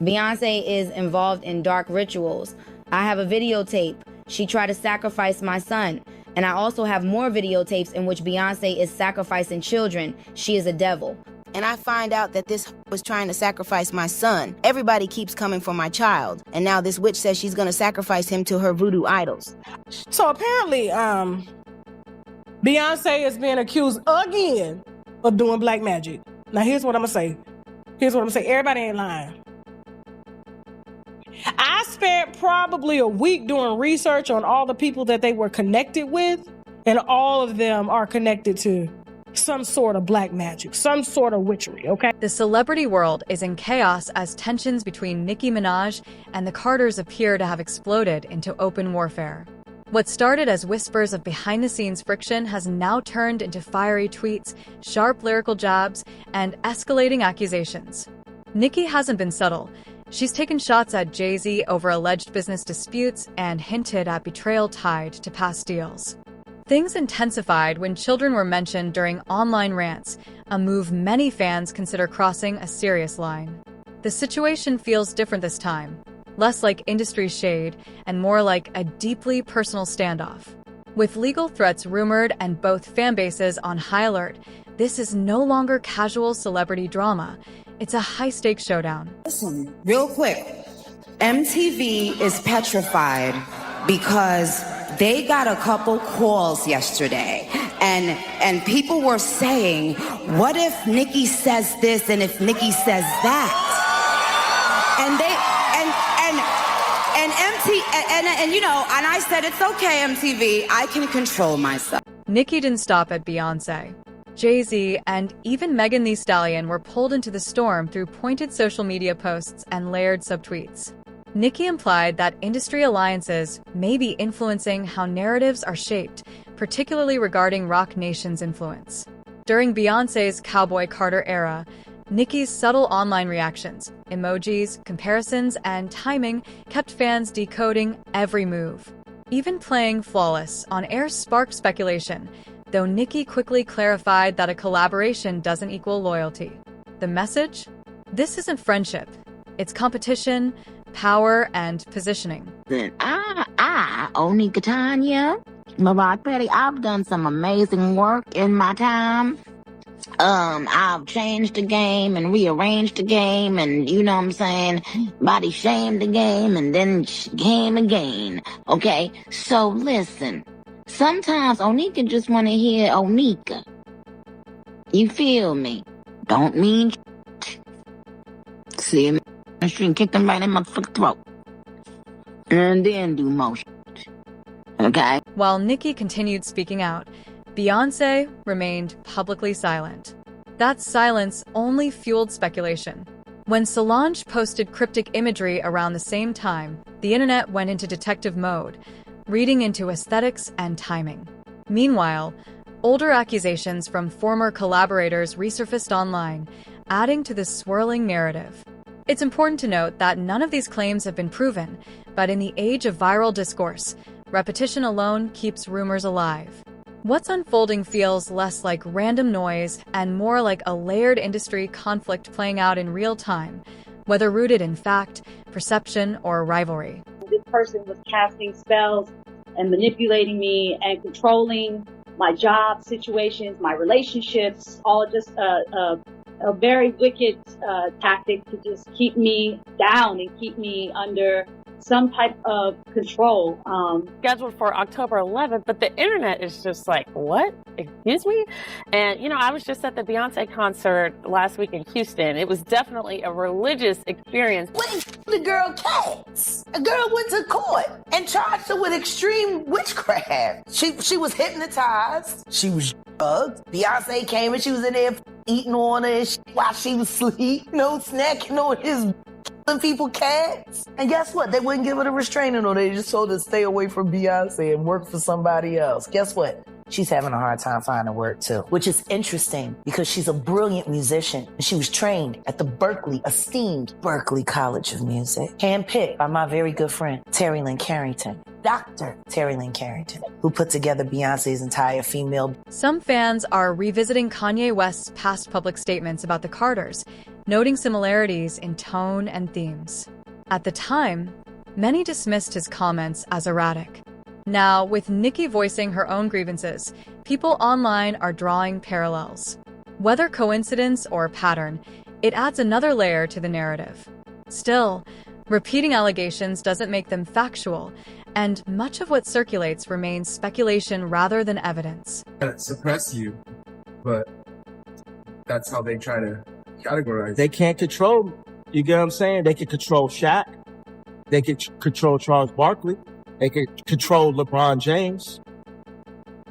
Beyonce is involved in dark rituals. I have a videotape. She tried to sacrifice my son. And I also have more videotapes in which Beyonce is sacrificing children. She is a devil. And I find out that this was trying to sacrifice my son. Everybody keeps coming for my child. And now this witch says she's going to sacrifice him to her voodoo idols. So apparently, Beyonce is being accused again of doing black magic. Now, here's what I'm going to say. Everybody ain't lying. I spent probably a week doing research on all the people that they were connected with, and all of them are connected to some sort of black magic, some sort of witchery, okay? The celebrity world is in chaos as tensions between Nicki Minaj and the Carters appear to have exploded into open warfare. What started as whispers of behind-the-scenes friction has now turned into fiery tweets, sharp lyrical jabs, and escalating accusations. Nicki hasn't been subtle. She's taken shots at Jay-Z over alleged business disputes and hinted at betrayal tied to past deals. Things intensified when children were mentioned during online rants, a move many fans consider crossing a serious line. The situation feels different this time, less like industry shade and more like a deeply personal standoff. With legal threats rumored and both fan bases on high alert, this is no longer casual celebrity drama. It's a high-stakes showdown. Listen, real quick, MTV is petrified because they got a couple calls yesterday, and people were saying, what if Nicki says this and if Nicki says that? And I said, it's okay, MTV, I can control myself. Nicki didn't stop at Beyonce. Jay-Z and even Megan Thee Stallion were pulled into the storm through pointed social media posts and layered subtweets. Nicki implied that industry alliances may be influencing how narratives are shaped, particularly regarding Roc Nation's influence. During Beyonce's Cowboy Carter era, Nicki's subtle online reactions, emojis, comparisons, and timing kept fans decoding every move. Even playing Flawless on air sparked speculation, though Nicki quickly clarified that a collaboration doesn't equal loyalty. The message? This isn't friendship. It's competition, power, and positioning. Onika Tanya, Mariah Petty, I've done some amazing work in my time. I've changed the game and rearranged the game, and you know what I'm saying, body shamed the game and then came again. Okay, so listen, sometimes Onika just want to hear Onika. You feel me? Don't mean see him in the street and kick them right in my fucking throat, and then do motion. Okay? While Nicki continued speaking out, Beyonce remained publicly silent. That silence only fueled speculation. When Solange posted cryptic imagery around the same time, the internet went into detective mode, reading into aesthetics and timing. Meanwhile, older accusations from former collaborators resurfaced online, adding to the swirling narrative. It's important to note that none of these claims have been proven, but in the age of viral discourse, repetition alone keeps rumors alive. What's unfolding feels less like random noise and more like a layered industry conflict playing out in real time, whether rooted in fact, perception, or rivalry. This person was casting spells and manipulating me and controlling my job situations, my relationships, all just a very wicked tactic to just keep me down and keep me under some type of control. Scheduled for October 11th, but the internet is just like, what? Excuse me? And, you know, I was just at the Beyonce concert last week in Houston. It was definitely a religious experience. What the girl cats? A girl went to court and charged her with extreme witchcraft. She was hypnotized. She was drugged. Beyonce came and she was in there eating on her while she was asleep. No snacking on his people cats. And guess what? They wouldn't give her a restraining order. They just told her to stay away from Beyonce and work for somebody else. Guess what? She's having a hard time finding work too, which is interesting because she's a brilliant musician and she was trained at the esteemed Berklee College of Music, handpicked by my very good friend, Terry Lynn Carrington. Dr. Terry Lynn Carrington, who put together Beyonce's entire female. Some fans are revisiting Kanye West's past public statements about the Carters, noting similarities in tone and themes. At the time, many dismissed his comments as erratic. Now, with Nicki voicing her own grievances, people online are drawing parallels. Whether coincidence or pattern, it adds another layer to the narrative. Still, repeating allegations doesn't make them factual, and much of what circulates remains speculation rather than evidence. Suppress you, but that's how they try to categorize. They can't control, you get what I'm saying? They can control Shaq. They can control Charles Barkley. They can control LeBron James.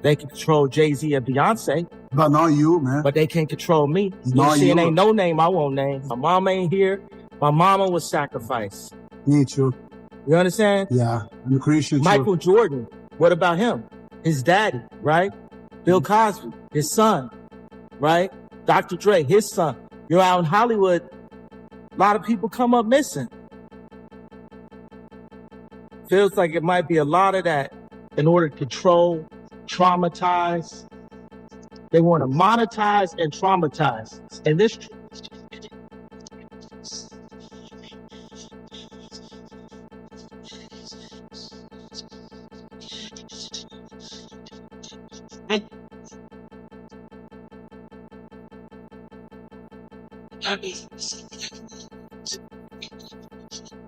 They can control Jay-Z and Beyonce. But not you, man. But they can't control me. Not See, you. it ain't no name I won't name. My mom ain't here. My mama was sacrificed. Me too. You understand? Yeah, I'm a Christian too. Michael Jordan, what about him? His daddy, right? Bill Cosby, his son, right? Dr. Dre, his son. You're out in Hollywood, a lot of people come up missing. Feels like it might be a lot of that in order to control, traumatize. They want to monetize and traumatize. And this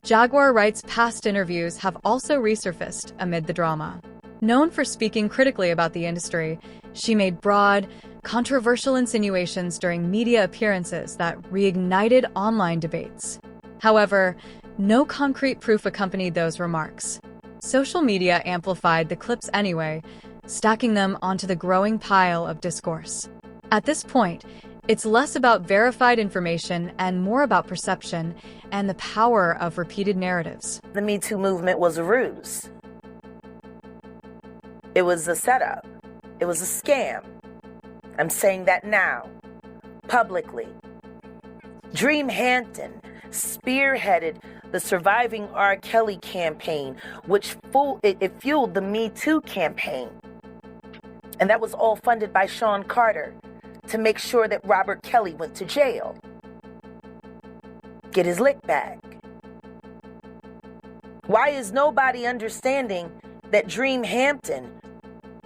Jaguar writes past interviews have also resurfaced amid the drama. Known for speaking critically about the industry, she made broad, controversial insinuations during media appearances that reignited online debates. However, no concrete proof accompanied those remarks. Social media amplified the clips anyway, stacking them onto the growing pile of discourse. At this point, it's less about verified information and more about perception and the power of repeated narratives. The Me Too movement was a ruse. It was a setup. It was a scam. I'm saying that now, publicly. Dream Hampton spearheaded the Surviving R. Kelly campaign, which fueled the Me Too campaign. And that was all funded by Sean Carter to make sure that Robert Kelly went to jail. Get his lick back. Why is nobody understanding that Dream Hampton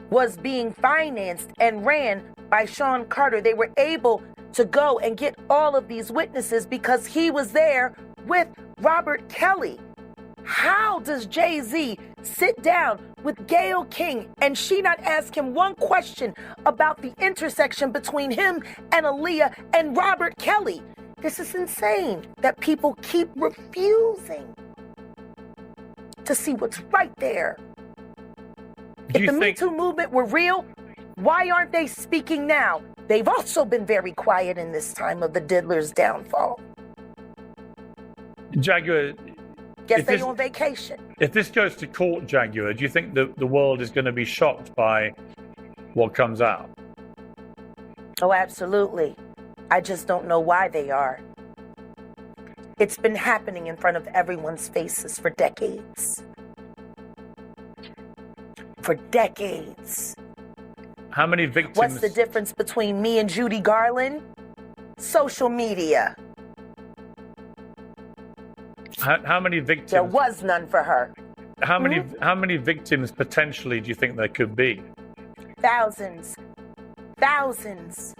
was being financed and ran by Sean Carter? They were able to go and get all of these witnesses because he was there with Robert Kelly. How does Jay-Z sit down with Gayle King and she not ask him one question about the intersection between him and Aaliyah and Robert Kelly? This is insane that people keep refusing to see what's right there. If the Me Too movement were real, why aren't they speaking now? They've also been very quiet in this time of the diddler's downfall. Jaguar, Guess they're on vacation. if this goes to court, Jaguar, do you think the world is going to be shocked by what comes out? Oh, absolutely. I just don't know why they are. It's been happening in front of everyone's faces for decades. For decades. How many victims? What's the difference between me and Judy Garland? Social media. How many victims? There was none for her. How many victims potentially do you think there could be? Thousands. Thousands.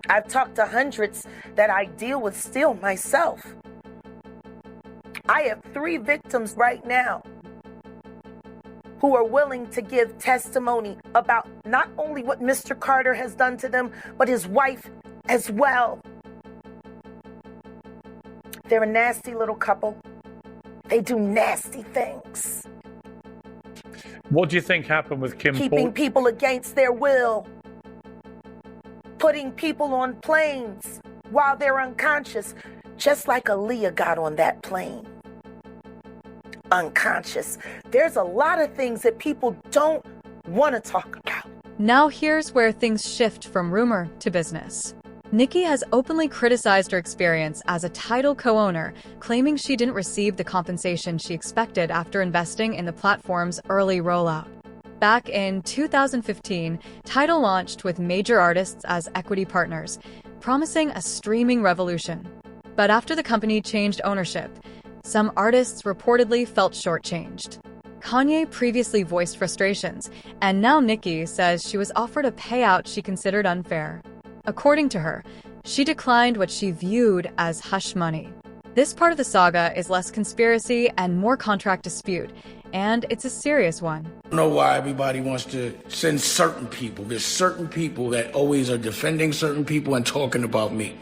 I've talked to hundreds that I deal with still myself. I have 3 victims right now who are willing to give testimony about not only what Mr. Carter has done to them, but his wife as well. They're a nasty little couple. They do nasty things. What do you think happened with Kim Keeping people against their will. Putting people on planes while they're unconscious, just like Aaliyah got on that plane. Unconscious. There's a lot of things that people don't want to talk about. Now here's where things shift from rumor to business. Nicki has openly criticized her experience as a Tidal co-owner, claiming she didn't receive the compensation she expected after investing in the platform's early rollout. Back in 2015, Tidal launched with major artists as equity partners, promising a streaming revolution. But after the company changed ownership, some artists reportedly felt shortchanged. Kanye previously voiced frustrations, and now Nicki says she was offered a payout she considered unfair. According to her, she declined what she viewed as hush money. This part of the saga is less conspiracy and more contract dispute, and it's a serious one. I don't know why everybody wants to send certain people. There's certain people that always are defending certain people and talking about me.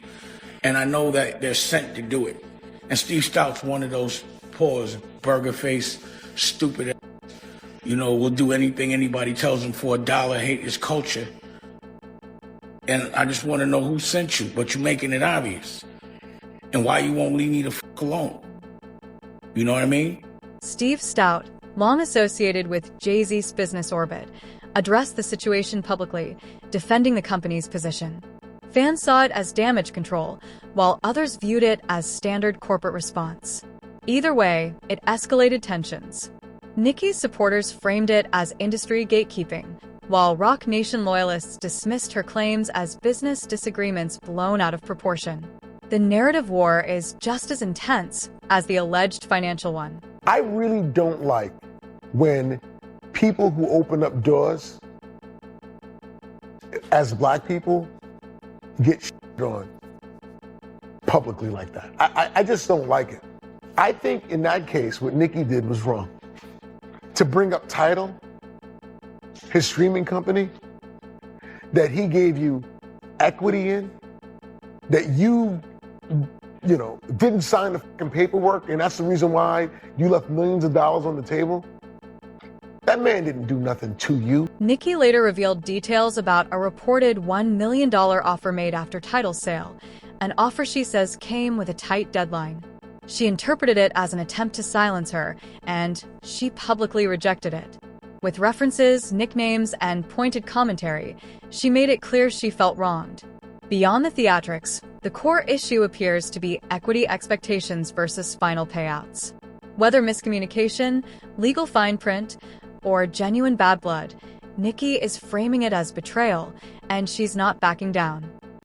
And I know that they're sent to do it. And Steve Stout's one of those pause, burger face, stupid, will do anything anybody tells him for $1, hate his culture. And I just want to know who sent you, but you're making it obvious. And why you won't leave me the f*** alone. You know what I mean? Steve Stout, long associated with Jay-Z's business orbit, addressed the situation publicly, defending the company's position. Fans saw it as damage control, while others viewed it as standard corporate response. Either way, it escalated tensions. Nicki's supporters framed it as industry gatekeeping, while Roc Nation loyalists dismissed her claims as business disagreements blown out of proportion. The narrative war is just as intense as the alleged financial one. I really don't like when people who open up doors as black people get shit on publicly like that. I just don't like it. I think in that case, what Nicki did was wrong. To bring up Tidal, his streaming company, that he gave you equity in, that you didn't sign the fucking paperwork, and that's the reason why you left millions of dollars on the table. That man didn't do nothing to you. Nicki later revealed details about a reported $1 million offer made after Tidal's sale, an offer she says came with a tight deadline. She interpreted it as an attempt to silence her, and she publicly rejected it. With references, nicknames, and pointed commentary, she made it clear she felt wronged. Beyond the theatrics, the core issue appears to be equity expectations versus final payouts. Whether miscommunication, legal fine print, or genuine bad blood, Nicki is framing it as betrayal, and she's not backing down.